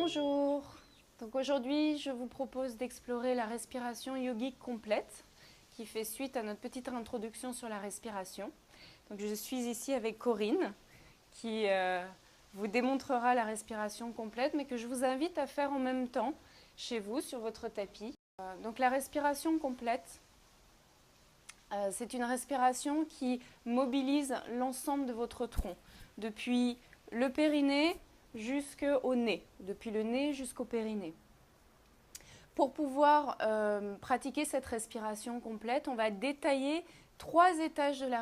Bonjour, donc aujourd'hui je vous propose d'explorer la respiration yogique complète qui fait suite à notre petite introduction sur la respiration. Donc je suis ici avec Corinne qui vous démontrera la respiration complète mais que je vous invite à faire en même temps chez vous sur votre tapis. Donc la respiration complète, c'est une respiration qui mobilise l'ensemble de votre tronc, depuis le périnée jusqu'au nez, depuis le nez jusqu'au périnée. Pour pouvoir pratiquer cette respiration complète, on va détailler 3 étages de la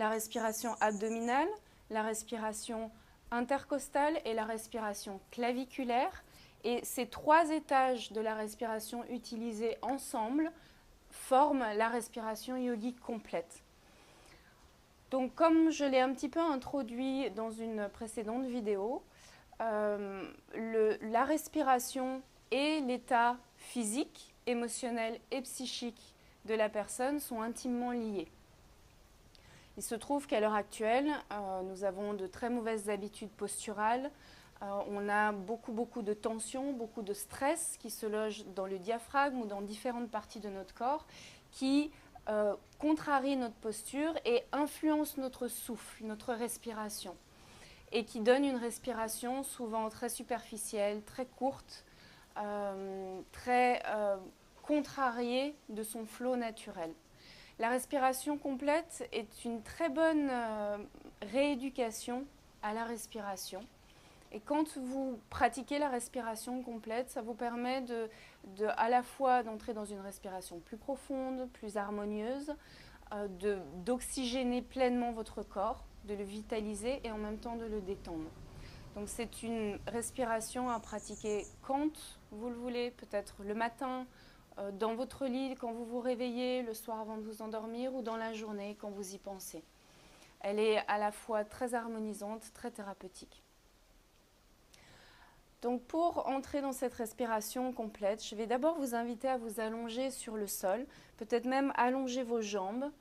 respiration abdominale, la respiration intercostale et la respiration claviculaire. Et ces 3 étages de la respiration utilisés ensemble forment la respiration yogique complète. Donc, comme je l'ai un petit peu introduit dans une précédente vidéo, la respiration et l'état physique, émotionnel et psychique de la personne sont intimement liés. Il se trouve qu'à l'heure actuelle, nous avons de très mauvaises habitudes posturales. On a beaucoup de tension, beaucoup de stress qui se loge dans le diaphragme ou dans différentes parties de notre corps qui contrarie notre posture et influence notre souffle, notre respiration, et qui donne une respiration souvent très superficielle, très courte, très contrariée de son flot naturel. La respiration complète est une très bonne rééducation à la respiration. Et quand vous pratiquez la respiration complète, ça vous permet à la fois d'entrer dans une respiration plus profonde, plus harmonieuse, d'oxygéner pleinement votre corps, de le vitaliser et en même temps de le détendre. Donc c'est une respiration à pratiquer quand vous le voulez, peut-être le matin, dans votre lit quand vous vous réveillez, le soir avant de vous endormir ou dans la journée quand vous y pensez. Elle est à la fois très harmonisante, très thérapeutique. Donc pour entrer dans cette respiration complète, je vais d'abord vous inviter à vous allonger sur le sol, peut-être même allonger vos jambes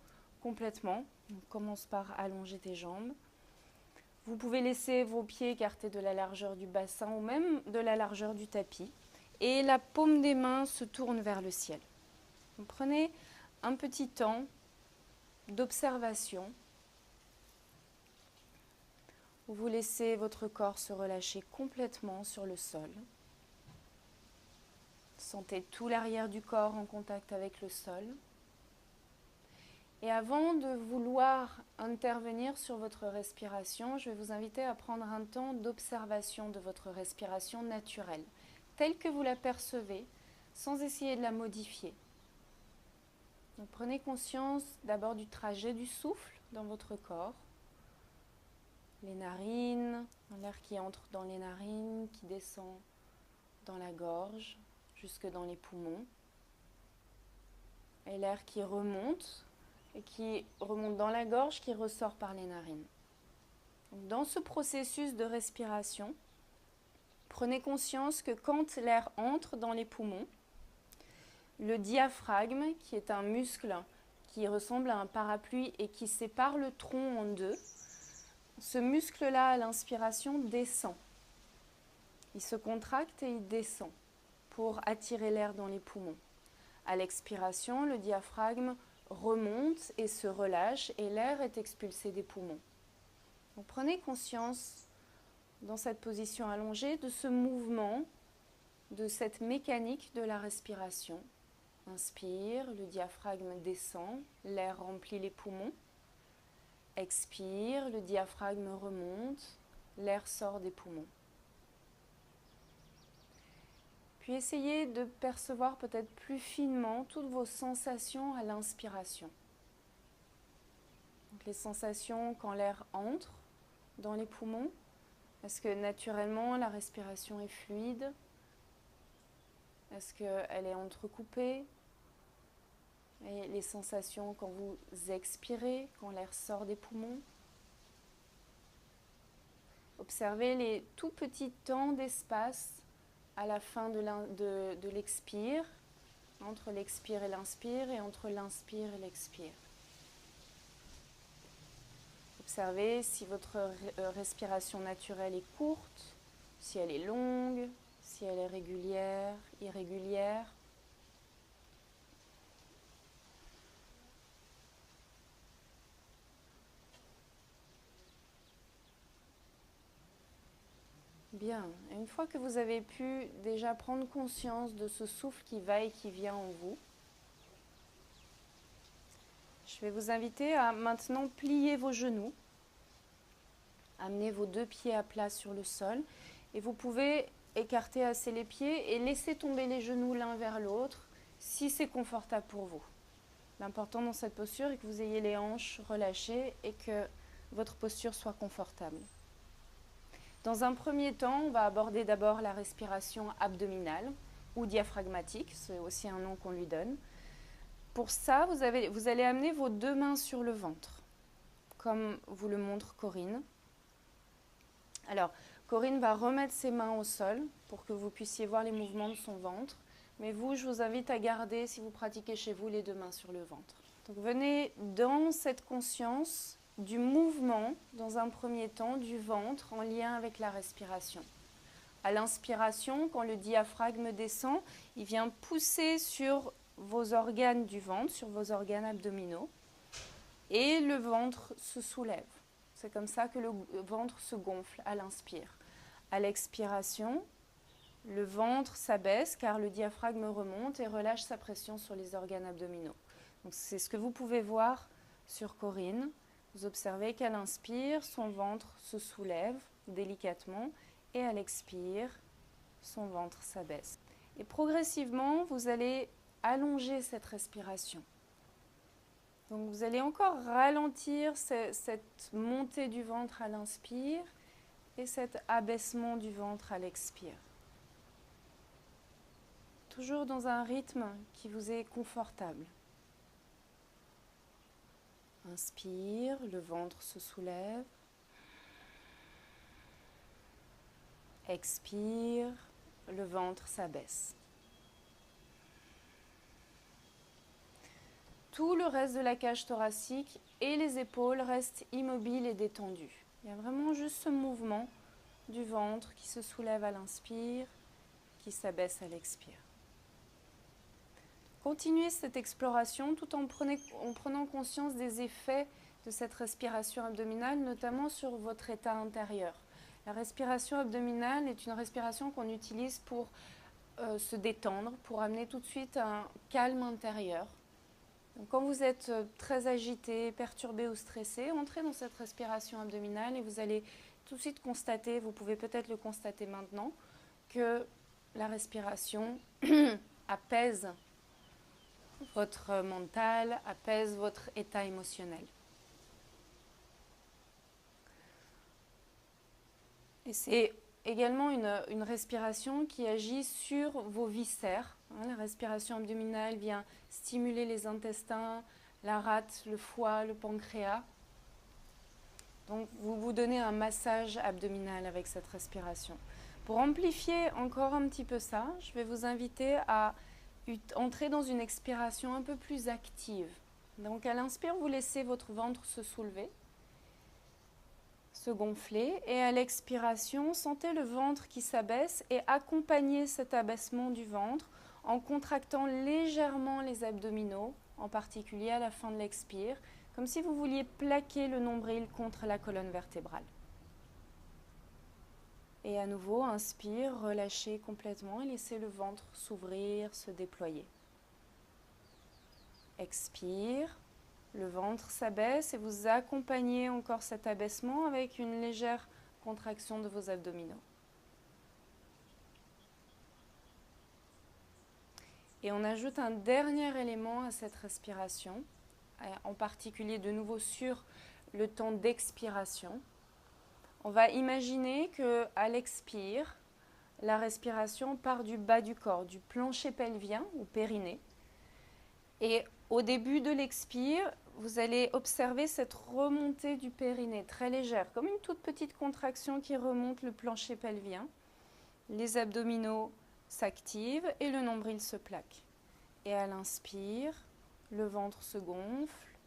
complètement. On commence par allonger tes jambes. Vous pouvez laisser vos pieds écartés de la largeur du bassin ou même de la largeur du tapis. Et la paume des mains se tourne vers le ciel. Donc prenez un petit temps d'observation où vous laissez votre corps se relâcher complètement sur le sol. Sentez tout l'arrière du corps en contact avec le sol. Et avant de vouloir intervenir sur votre respiration, je vais vous inviter à prendre un temps d'observation de votre respiration naturelle, telle que vous la percevez, sans essayer de la modifier. Donc prenez conscience d'abord du trajet du souffle dans votre corps. Les narines, l'air qui entre dans les narines, qui descend dans la gorge, jusque dans les poumons. Et l'air qui remonte dans la gorge, qui ressort par les narines. Donc, dans ce processus de respiration, prenez conscience que quand l'air entre dans les poumons, le diaphragme, qui est un muscle qui ressemble à un parapluie et qui sépare le tronc en deux, ce muscle-là, à l'inspiration, descend. Il se contracte et il descend pour attirer l'air dans les poumons. À l'expiration, le diaphragme remonte et se relâche et l'air est expulsé des poumons. Donc, prenez conscience, dans cette position allongée, de ce mouvement, de cette mécanique de la respiration. Inspire, le diaphragme descend, l'air remplit les poumons. Expire, le diaphragme remonte, l'air sort des poumons. Puis essayez de percevoir peut-être plus finement toutes vos sensations à l'inspiration. Donc les sensations quand l'air entre dans les poumons. Est-ce que naturellement la respiration est fluide? Est-ce qu'elle est entrecoupée? Et les sensations quand vous expirez, quand l'air sort des poumons. Observez les tout petits temps d'espace à la fin de l'expire, entre l'expire et l'inspire, et entre l'inspire et l'expire. Observez si votre respiration naturelle est courte, si elle est longue, si elle est régulière, irrégulière. Bien, et une fois que vous avez pu déjà prendre conscience de ce souffle qui va et qui vient en vous, je vais vous inviter à maintenant plier vos genoux, amener vos 2 pieds à plat sur le sol, et vous pouvez écarter assez les pieds et laisser tomber les genoux l'un vers l'autre si c'est confortable pour vous. L'important dans cette posture est que vous ayez les hanches relâchées et que votre posture soit confortable. Dans un premier temps, on va aborder d'abord la respiration abdominale ou diaphragmatique, c'est aussi un nom qu'on lui donne. Pour ça, vous allez amener vos 2 mains sur le ventre, comme vous le montre Corinne. Alors, Corinne va remettre ses mains au sol pour que vous puissiez voir les mouvements de son ventre. Mais vous, je vous invite à garder, si vous pratiquez chez vous, les 2 mains sur le ventre. Donc, venez dans cette conscience du mouvement, dans un premier temps, du ventre en lien avec la respiration. À l'inspiration, quand le diaphragme descend, il vient pousser sur vos organes du ventre, sur vos organes abdominaux, et le ventre se soulève. C'est comme ça que le ventre se gonfle à l'inspire. À l'expiration, le ventre s'abaisse car le diaphragme remonte et relâche sa pression sur les organes abdominaux. Donc c'est ce que vous pouvez voir sur Corinne. Vous observez qu'à l'inspire, son ventre se soulève délicatement et à l'expire, son ventre s'abaisse. Et progressivement, vous allez allonger cette respiration. Donc vous allez encore ralentir cette montée du ventre à l'inspire et cet abaissement du ventre à l'expire. Toujours dans un rythme qui vous est confortable. Inspire, le ventre se soulève. Expire, le ventre s'abaisse. Tout le reste de la cage thoracique et les épaules restent immobiles et détendues. Il y a vraiment juste ce mouvement du ventre qui se soulève à l'inspire, qui s'abaisse à l'expire. Continuez cette exploration tout en prenant conscience des effets de cette respiration abdominale, notamment sur votre état intérieur. La respiration abdominale est une respiration qu'on utilise pour se détendre, pour amener tout de suite un calme intérieur. Donc, quand vous êtes très agité, perturbé ou stressé, entrez dans cette respiration abdominale et vous allez tout de suite constater, vous pouvez peut-être le constater maintenant, que la respiration apaise votre mental, apaise votre état émotionnel. Et c'est également une respiration qui agit sur vos viscères. La respiration abdominale vient stimuler les intestins, la rate, le foie, le pancréas. Donc vous vous donnez un massage abdominal avec cette respiration. Pour amplifier encore un petit peu ça, je vais vous inviter à entrer dans une expiration un peu plus active. Donc à l'inspire, vous laissez votre ventre se soulever, se gonfler, et à l'expiration, sentez le ventre qui s'abaisse et accompagnez cet abaissement du ventre en contractant légèrement les abdominaux, en particulier à la fin de l'expire, comme si vous vouliez plaquer le nombril contre la colonne vertébrale. Et à nouveau, inspire, relâchez complètement et laissez le ventre s'ouvrir, se déployer. Expire, le ventre s'abaisse et vous accompagnez encore cet abaissement avec une légère contraction de vos abdominaux. Et on ajoute un dernier élément à cette respiration, en particulier de nouveau sur le temps d'expiration. On va imaginer qu'à l'expire, la respiration part du bas du corps, du plancher pelvien ou périnée. Et au début de l'expire, vous allez observer cette remontée du périnée très légère, comme une toute petite contraction qui remonte le plancher pelvien. Les abdominaux s'activent et le nombril se plaque. Et à l'inspire, le ventre se gonfle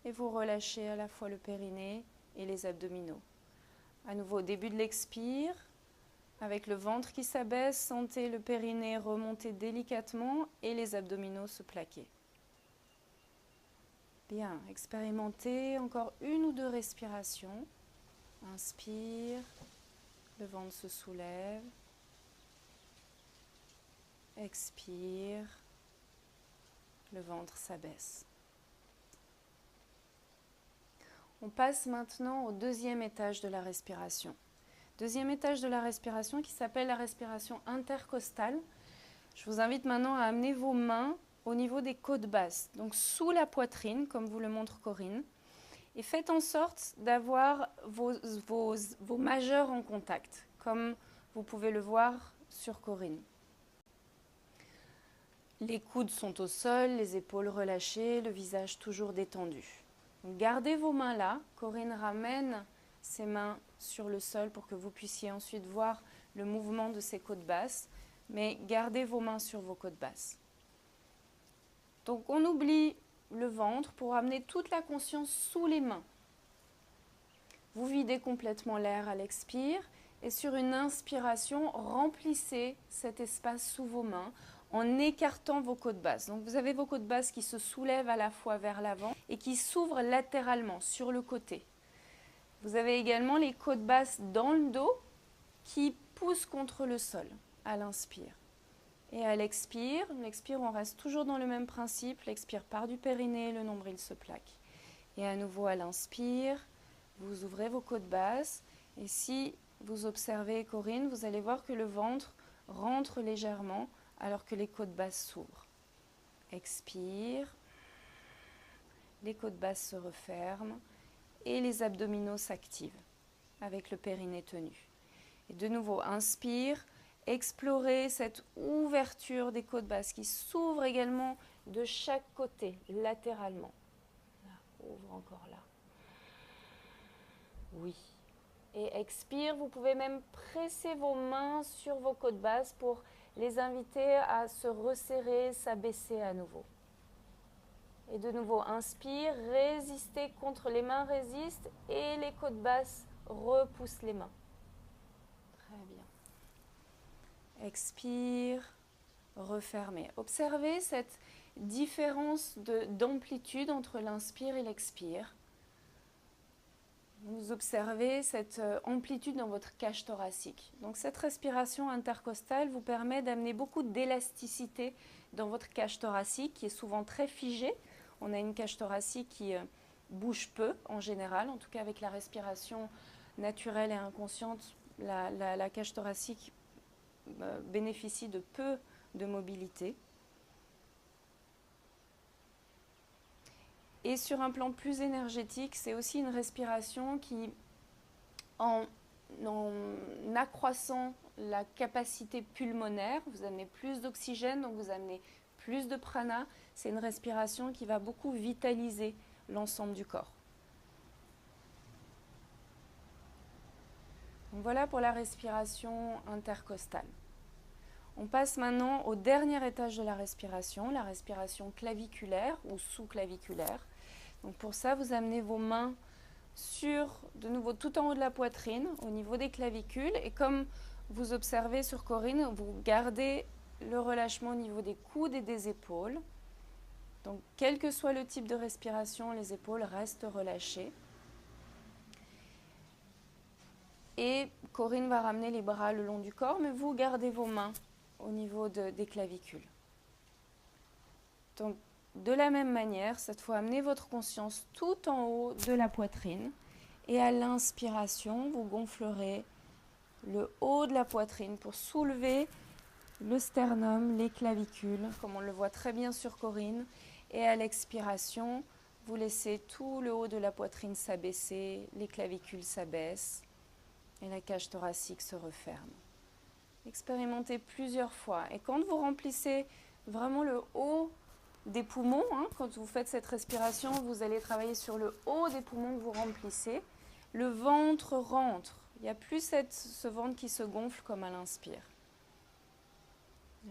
et vous relâchez à la fois le périnée et les abdominaux. À nouveau, au début de l'expire, Avec le ventre qui s'abaisse, sentez le périnée remonter délicatement et les abdominaux se plaquer. Bien, expérimentez encore 1 ou 2 respirations. Inspire, le ventre se soulève. Expire, le ventre s'abaisse. On passe maintenant au 2e étage de la respiration. 2e étage de la respiration qui s'appelle la respiration intercostale. Je vous invite maintenant à amener vos mains au niveau des côtes basses, donc sous la poitrine, comme vous le montre Corinne. Et faites en sorte d'avoir vos majeurs en contact, comme vous pouvez le voir sur Corinne. Les coudes sont au sol, les épaules relâchées, le visage toujours détendu. Donc gardez vos mains là. Corinne ramène ses mains sur le sol pour que vous puissiez ensuite voir le mouvement de ses côtes basses. Mais gardez vos mains sur vos côtes basses. Donc on oublie le ventre pour amener toute la conscience sous les mains. Vous videz complètement l'air à l'expire et sur une inspiration, remplissez cet espace sous vos mains en écartant vos côtes basses. Donc vous avez vos côtes basses qui se soulèvent à la fois vers l'avant et qui s'ouvrent latéralement sur le côté. Vous avez également les côtes basses dans le dos qui poussent contre le sol à l'inspire. Et à l'expire, on reste toujours dans le même principe. L'expire part du périnée, le nombril se plaque. Et à nouveau à l'inspire, vous ouvrez vos côtes basses. Et si vous observez Corinne, vous allez voir que le ventre rentre légèrement alors que les côtes basses s'ouvrent. Expire, les côtes basses se referment et les abdominaux s'activent avec le périnée tenu. Et de nouveau, inspire, explorez cette ouverture des côtes basses qui s'ouvrent également de chaque côté, latéralement. Là, ouvre encore là. Oui. Et expire, vous pouvez même presser vos mains sur vos côtes basses pour les inviter à se resserrer, s'abaisser à nouveau. Et de nouveau, inspire, résistez contre les mains, résistent et les côtes basses repoussent les mains. Très bien. Expire, refermez. Observez cette différence d'amplitude entre l'inspire et l'expire. Vous observez cette amplitude dans votre cage thoracique. Donc cette respiration intercostale vous permet d'amener beaucoup d'élasticité dans votre cage thoracique qui est souvent très figée. On a une cage thoracique qui bouge peu en général, en tout cas avec la respiration naturelle et inconsciente, la cage thoracique bénéficie de peu de mobilité. Et sur un plan plus énergétique, c'est aussi une respiration qui, en accroissant la capacité pulmonaire, vous amenez plus d'oxygène, donc vous amenez plus de prana. C'est une respiration qui va beaucoup vitaliser l'ensemble du corps. Donc voilà pour la respiration intercostale. On passe maintenant au dernier étage de la respiration claviculaire ou sous-claviculaire. Donc pour ça, vous amenez vos mains de nouveau tout en haut de la poitrine, au niveau des clavicules. Et comme vous observez sur Corinne, vous gardez le relâchement au niveau des coudes et des épaules. Donc quel que soit le type de respiration, les épaules restent relâchées. Et Corinne va ramener les bras le long du corps, mais vous gardez vos mains au niveau des clavicules. Donc, de la même manière, cette fois, amenez votre conscience tout en haut de la poitrine et à l'inspiration, vous gonflerez le haut de la poitrine pour soulever le sternum, les clavicules, comme on le voit très bien sur Corinne. Et à l'expiration, vous laissez tout le haut de la poitrine s'abaisser, les clavicules s'abaissent et la cage thoracique se referme. Expérimentez plusieurs fois. Et quand vous remplissez vraiment le haut des poumons, quand vous faites cette respiration, vous allez travailler sur le haut des poumons que vous remplissez. Le ventre rentre. Il n'y a plus ce ventre qui se gonfle comme à l'inspire.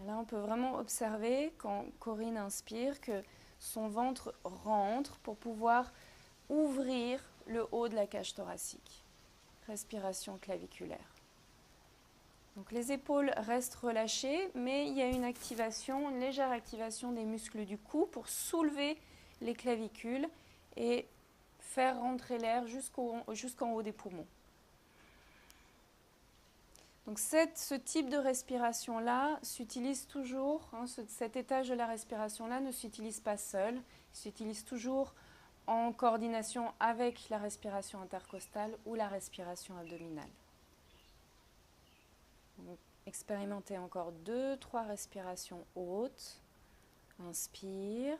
Et là, on peut vraiment observer, quand Corinne inspire, que son ventre rentre pour pouvoir ouvrir le haut de la cage thoracique. Respiration claviculaire. Donc les épaules restent relâchées, mais il y a une activation, une légère activation des muscles du cou pour soulever les clavicules et faire rentrer l'air jusqu'en haut des poumons. Donc ce type de respiration-là s'utilise toujours, cet étage de la respiration-là ne s'utilise pas seul, il s'utilise toujours en coordination avec la respiration intercostale ou la respiration abdominale. Donc, expérimentez encore 2-3 respirations hautes. Inspire.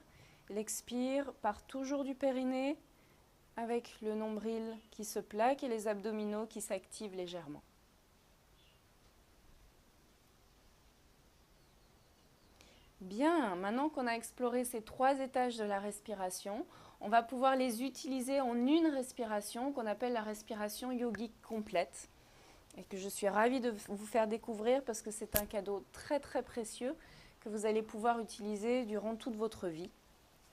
L'expire part toujours du périnée avec le nombril qui se plaque et les abdominaux qui s'activent légèrement. Bien, maintenant qu'on a exploré ces 3 étages de la respiration, on va pouvoir les utiliser en une respiration qu'on appelle la respiration yogique complète et que je suis ravie de vous faire découvrir parce que c'est un cadeau très très précieux que vous allez pouvoir utiliser durant toute votre vie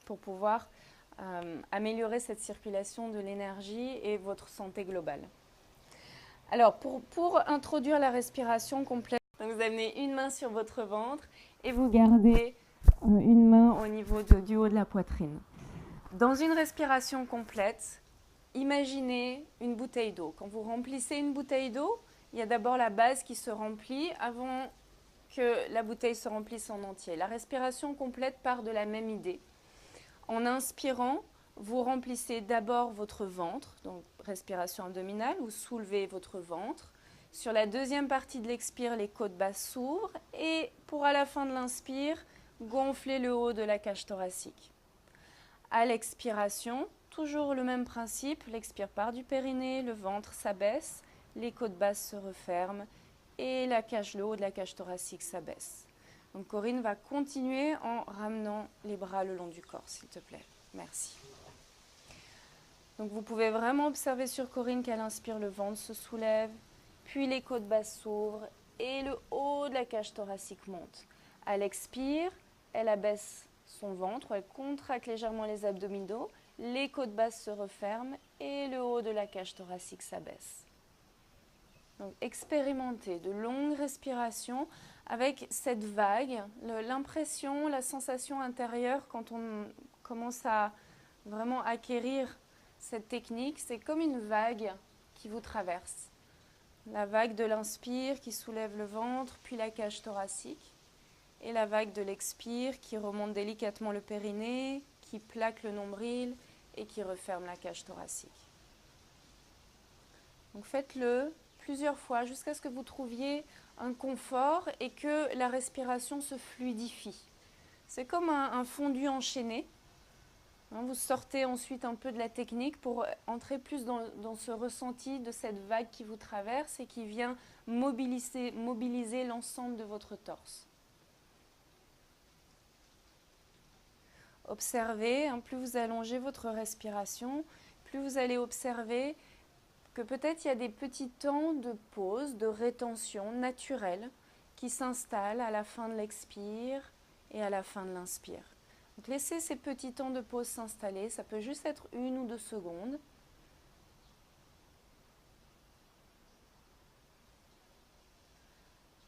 pour pouvoir améliorer cette circulation de l'énergie et votre santé globale. Alors, pour introduire la respiration complète, vous amenez une main sur votre ventre et vous gardez une main au niveau du haut de la poitrine. Dans une respiration complète, imaginez une bouteille d'eau. Quand vous remplissez une bouteille d'eau, il y a d'abord la base qui se remplit avant que la bouteille se remplisse en entier. La respiration complète part de la même idée. En inspirant, vous remplissez d'abord votre ventre, donc respiration abdominale, vous soulevez votre ventre. Sur la deuxième partie de l'expire, les côtes basses s'ouvrent et pour à la fin de l'inspire, gonfler le haut de la cage thoracique. À l'expiration, toujours le même principe, l'expire part du périnée, le ventre s'abaisse, les côtes basses se referment et le haut de la cage thoracique s'abaisse. Donc Corinne va continuer en ramenant les bras le long du corps, s'il te plaît. Merci. Donc vous pouvez vraiment observer sur Corinne qu'elle inspire, le ventre se soulève, puis les côtes basses s'ouvrent et le haut de la cage thoracique monte. À l'expire, elle abaisse son ventre, elle contracte légèrement les abdominaux, les côtes basses se referment et le haut de la cage thoracique s'abaisse. Donc expérimentez de longues respirations avec cette vague, l'impression, la sensation intérieure quand on commence à vraiment acquérir cette technique, c'est comme une vague qui vous traverse. La vague de l'inspire qui soulève le ventre, puis la cage thoracique. Et la vague de l'expire qui remonte délicatement le périnée, qui plaque le nombril et qui referme la cage thoracique. Donc faites-le plusieurs fois jusqu'à ce que vous trouviez un confort et que la respiration se fluidifie. C'est comme un fondu enchaîné. Vous sortez ensuite un peu de la technique pour entrer plus dans ce ressenti de cette vague qui vous traverse et qui vient mobiliser l'ensemble de votre torse. Observez, plus vous allongez votre respiration, plus vous allez observer que peut-être il y a des petits temps de pause, de rétention naturelle qui s'installent à la fin de l'expire et à la fin de l'inspire. Donc laissez ces petits temps de pause s'installer, ça peut juste être 1 ou 2 secondes.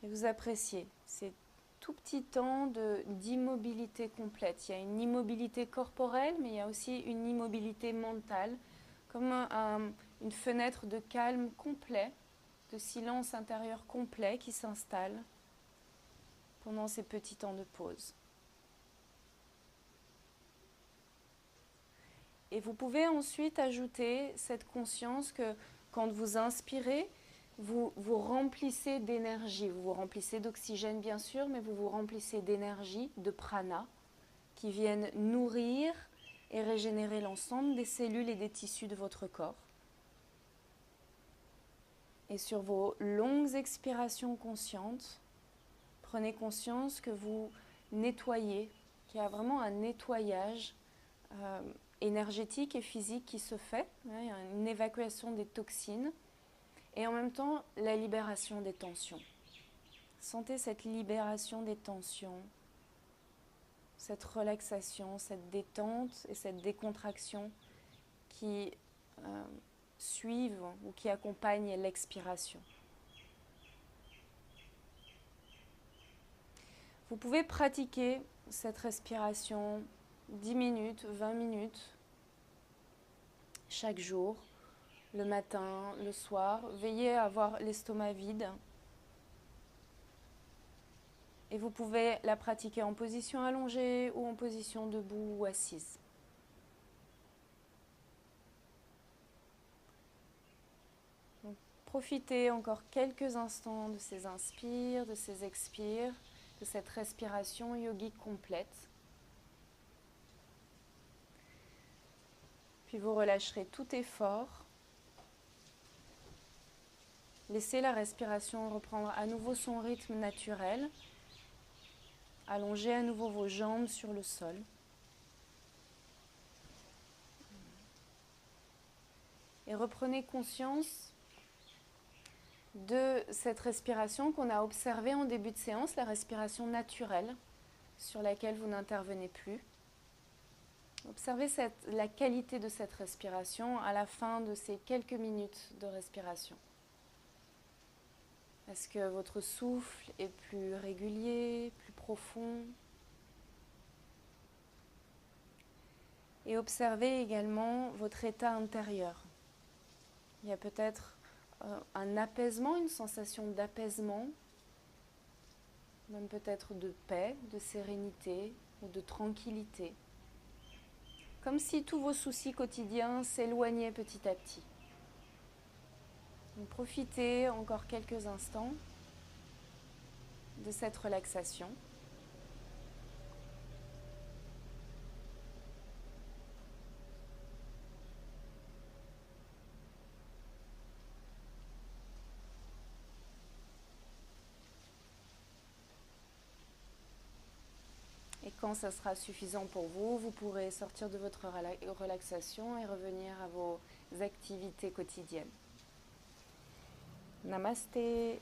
Et vous appréciez ces tout petits temps d'immobilité complète. Il y a une immobilité corporelle, mais il y a aussi une immobilité mentale, comme une fenêtre de calme complet, de silence intérieur complet qui s'installe pendant ces petits temps de pause. Et vous pouvez ensuite ajouter cette conscience que quand vous inspirez, vous vous remplissez d'énergie. Vous vous remplissez d'oxygène bien sûr, mais vous vous remplissez d'énergie, de prana, qui viennent nourrir et régénérer l'ensemble des cellules et des tissus de votre corps. Et sur vos longues expirations conscientes, prenez conscience que vous nettoyez, qu'il y a vraiment un nettoyage énergétique et physique qui se fait, il y a une évacuation des toxines et en même temps la libération des tensions. Sentez cette libération des tensions, cette relaxation, cette détente et cette décontraction qui suivent ou qui accompagnent l'expiration. Vous pouvez pratiquer cette respiration 10 minutes, 20 minutes chaque jour, le matin, le soir. Veillez à avoir l'estomac vide. Et vous pouvez la pratiquer en position allongée ou en position debout ou assise. Donc, profitez encore quelques instants de ces inspires, de ces expires, de cette respiration yogique complète. Puis vous relâcherez tout effort. Laissez la respiration reprendre à nouveau son rythme naturel. Allongez à nouveau vos jambes sur le sol. Et reprenez conscience de cette respiration qu'on a observée en début de séance, la respiration naturelle sur laquelle vous n'intervenez plus. Observez la qualité de cette respiration à la fin de ces quelques minutes de respiration. Est-ce que votre souffle est plus régulier, plus profond? Et observez également votre état intérieur. Il y a peut-être un apaisement, une sensation d'apaisement, même peut-être de paix, de sérénité ou de tranquillité. Comme si tous vos soucis quotidiens s'éloignaient petit à petit. Donc, profitez encore quelques instants de cette relaxation. Et quand ça sera suffisant pour vous, vous pourrez sortir de votre relaxation et revenir à vos activités quotidiennes. Namasté.